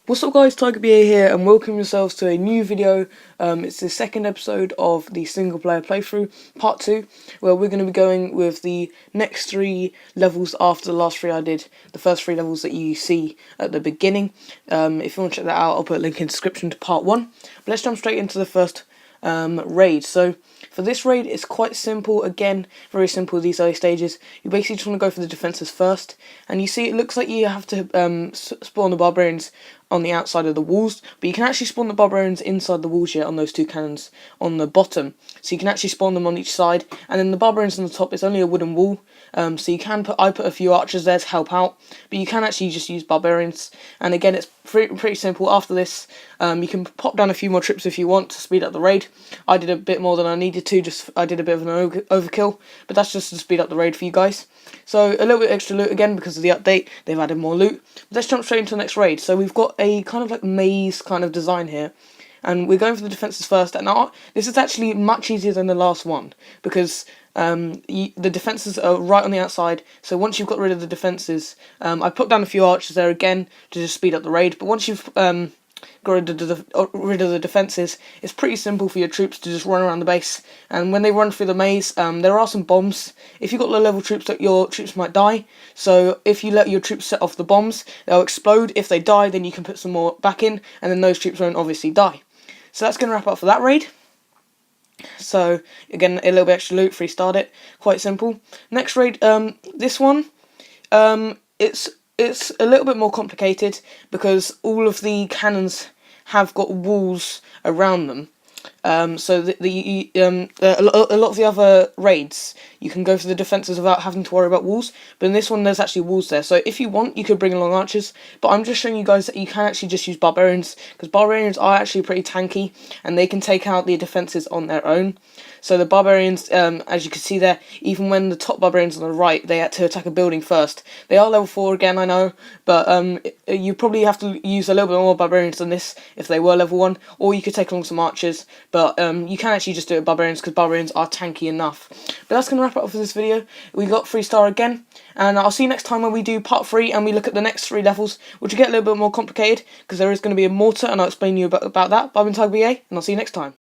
What's up guys, TigerBA here and welcome yourselves to a new video. It's the second episode of the single player playthrough, part 2, where we're going to be going with the next 3 levels after the last 3 I did, the first 3 levels that you see at the beginning. If you want to check that out, I'll put a link in the description to part 1. But let's jump straight into the first raid. So for this raid, it's quite simple. Again, very simple these early stages. You basically just want to go for the defenses first, and you see it looks like you have to spawn the barbarians on the outside of the walls, but you can actually spawn the barbarians inside the walls here on those 2 cannons on the bottom. So you can actually spawn them on each side, and then the barbarians on the top is only a wooden wall. So you can I put a few archers there to help out, but you can actually just use barbarians. And again, it's pretty simple. After this, you can pop down a few more troops if you want to speed up the raid. I did a bit more than I needed to, I did a bit of an overkill, but that's just to speed up the raid for you guys. So a little bit extra loot again because of the update, they've added more loot. Let's jump straight into the next raid. So we've got a kind of like maze kind of design here, and we're going for the defenses first. And now this is actually much easier than the last one because the defenses are right on the outside. So once you've got rid of the defenses, I put down a few archers there again to just speed up the raid. But once you've got rid of the defences, it's pretty simple for your troops to just run around the base. And when they run through the maze, there are some bombs. If you've got low level troops, that your troops might die. So if you let your troops set off the bombs, they'll explode. If they die, then you can put some more back in, and then those troops won't obviously die. So that's going to wrap up for that raid. So again, a little bit extra loot, free start it, quite simple. Next raid, this one, it's a little bit more complicated because all of the cannons have got walls around them. So a lot of the other raids, you can go for the defences without having to worry about walls, but in this one there's actually walls there. So if you want, you could bring along archers, but I'm just showing you guys that you can actually just use barbarians, because barbarians are actually pretty tanky, and they can take out the defences on their own. So the barbarians, as you can see there, even when the top barbarians on the right, they had to attack a building first. They are level 4 again, I know, but you probably have to use a little bit more barbarians than this if they were level 1, or you could take along some archers, but you can actually just do it with barbarians because barbarians are tanky enough. But that's going to wrap it up for this video. We got 3-star again, and I'll see you next time when we do part 3 and we look at the next 3 levels, which will get a little bit more complicated because there is going to be a mortar, and I'll explain to you about that. But I've been TigerBA, and I'll see you next time.